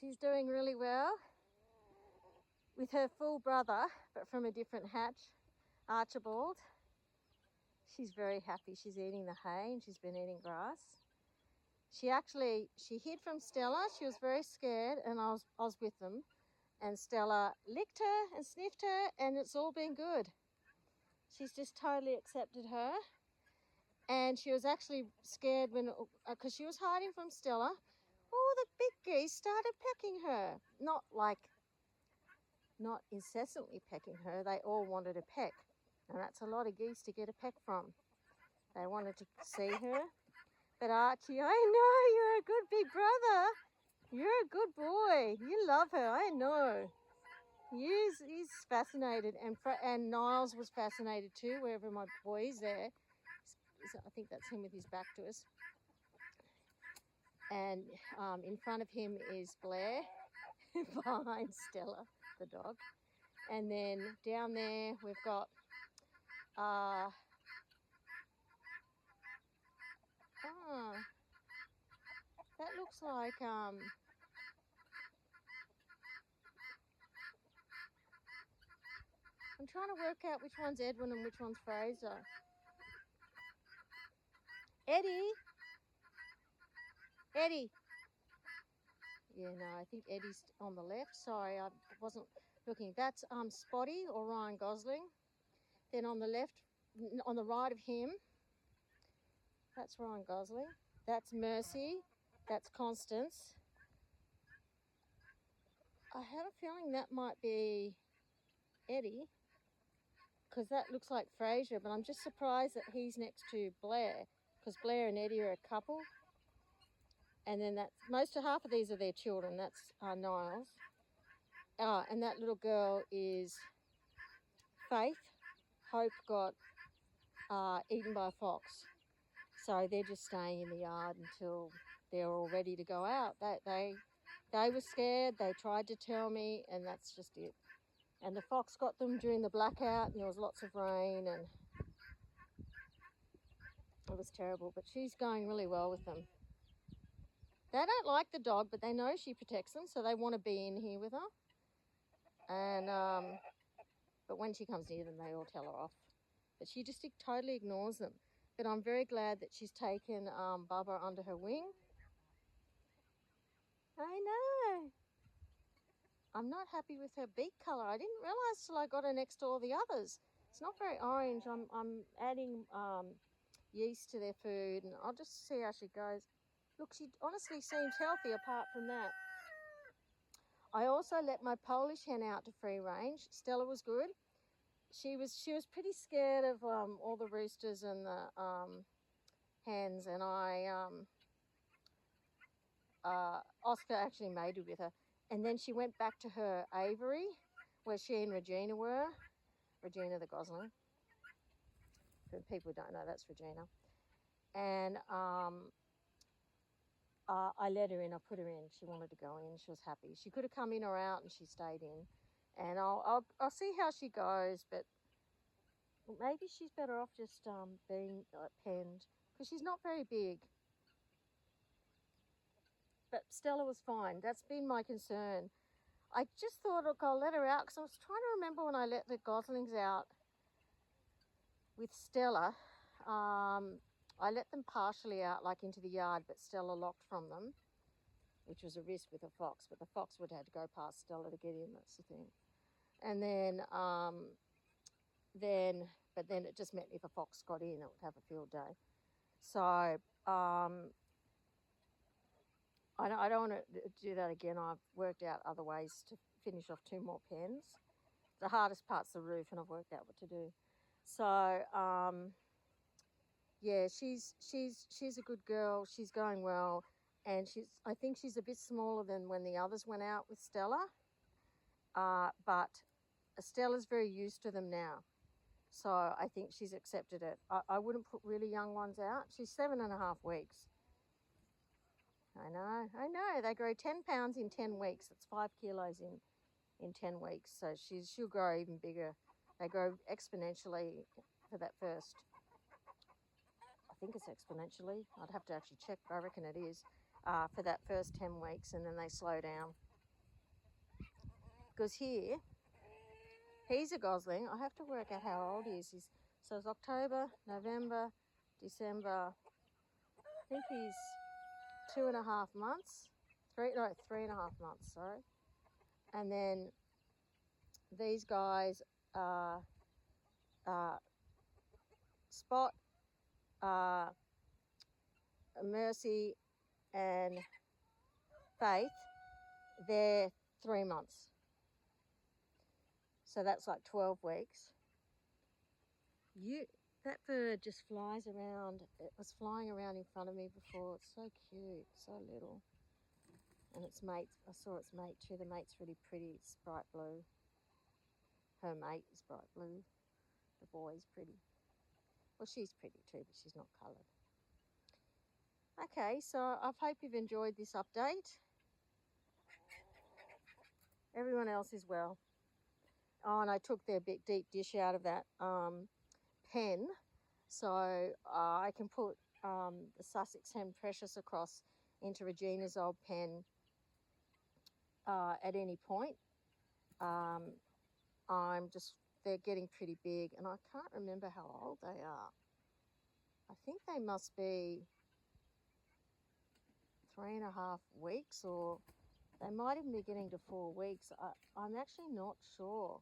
She's doing really well with her full brother, but from a different hatch, Archibald. She's very happy. She's eating the hay and she's been eating grass. She hid from Stella. She was very scared, and I was with them. And Stella licked her and sniffed her, and it's all been good. She's just totally accepted her. And she was actually scared because she was hiding from Stella. Oh, the big geese started pecking her. Not incessantly pecking her. They all wanted a peck. And that's a lot of geese to get a peck from. They wanted to see her. But Archie, I know, you're a good big brother. You're a good boy. You love her, I know. He's fascinated, and Niles was fascinated too, wherever my boy is there. I think that's him with his back to us. And in front of him is Blair, behind Stella, the dog. And then down there we've got that looks like I'm trying to work out which one's Edwin and which one's Fraser. Eddie. Yeah, no, I think Eddie's on the left. Sorry, I wasn't looking. That's Spotty or Ryan Gosling. Then on the left, on the right of him, that's Ryan Gosling. That's Mercy. That's Constance. I have a feeling that might be Eddie, because that looks like Fraser, but I'm just surprised that he's next to Blair, because Blair and Eddie are a couple. And then half of these are their children. That's Niles. And that little girl is Faith. Hope got eaten by a fox. So they're just staying in the yard until they're all ready to go out. They were scared. They tried to tell me, and that's just it. And the fox got them during the blackout, and there was lots of rain, and it was terrible. But she's going really well with them. They don't like the dog, but they know she protects them, so they want to be in here with her. And but when she comes near them, they all tell her off. But she just totally ignores them. But I'm very glad that she's taken Bubba under her wing. I know. I'm not happy with her beak colour. I didn't realise till I got her next to all the others. It's not very orange. I'm adding yeast to their food, and I'll just see how she goes. Look, she honestly seems healthy apart from that. I also let my Polish hen out to free range. Stella was good. She was pretty scared of all the roosters and the hens, and Oscar actually mated with her. And then she went back to her aviary where she and Regina were. Regina the gosling. For people who don't know, that's Regina. And I let her in. I put her in. She wanted to go in. She was happy. She could have come in or out, and she stayed in. And I'll see how she goes, but maybe she's better off just being penned, because she's not very big. But Stella was fine. That's been my concern. I just thought, look, I'll let her out, because I was trying to remember when I let the goslings out with Stella. I let them partially out, like into the yard, but Stella locked from them, which was a risk with a fox. But the fox would have to go past Stella to get in. That's the thing. And then it just meant if a fox got in, it would have a field day. So I don't want to do that again. I've worked out other ways to finish off 2 more pens. The hardest part's the roof, and I've worked out what to do. So yeah, she's a good girl. She's going well, and I think she's a bit smaller than when the others went out with Stella. But Stella's very used to them now, so I think she's accepted it. I wouldn't put really young ones out. She's 7.5 weeks. I know. They grow 10 pounds in 10 weeks. That's 5 kilos in 10 weeks. So she'll grow even bigger. They grow exponentially for that first. I think it's exponentially. I'd have to actually check, but I reckon it is, for that first 10 weeks, and then they slow down. Because here, he's a gosling. I have to work out how old he is. So it's October, November, December. I think he's 2.5 months. 3.5 months, sorry. And then these guys are Spot, Mercy, and Faith. They're 3 months. So that's like 12 weeks. That bird just flies around. It was flying around in front of me before. It's so cute, so little. And its mate, I saw its mate too. The mate's really pretty. It's bright blue. Her mate is bright blue. The boy's pretty. Well, she's pretty too, but she's not coloured. Okay, so I hope you've enjoyed this update. Everyone else is well. Oh, and I took their big deep dish out of that pen, so I can put the Sussex Hen Precious across into Regina's old pen at any point. They're getting pretty big, and I can't remember how old they are. I think they must be 3.5 weeks, or they might even be getting to 4 weeks. I'm actually not sure.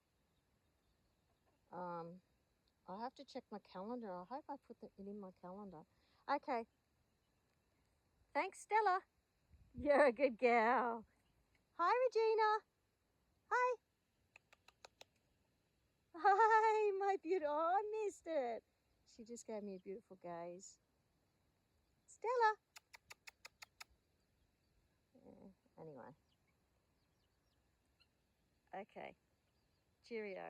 I'll have to check my calendar. I hope I put it in my calendar. Okay. Thanks, Stella. You're a good gal. Hi, Regina. Hi. Hi, my beautiful. Oh, I missed it. She just gave me a beautiful gaze. Stella. Yeah, anyway. Okay. Cheerio.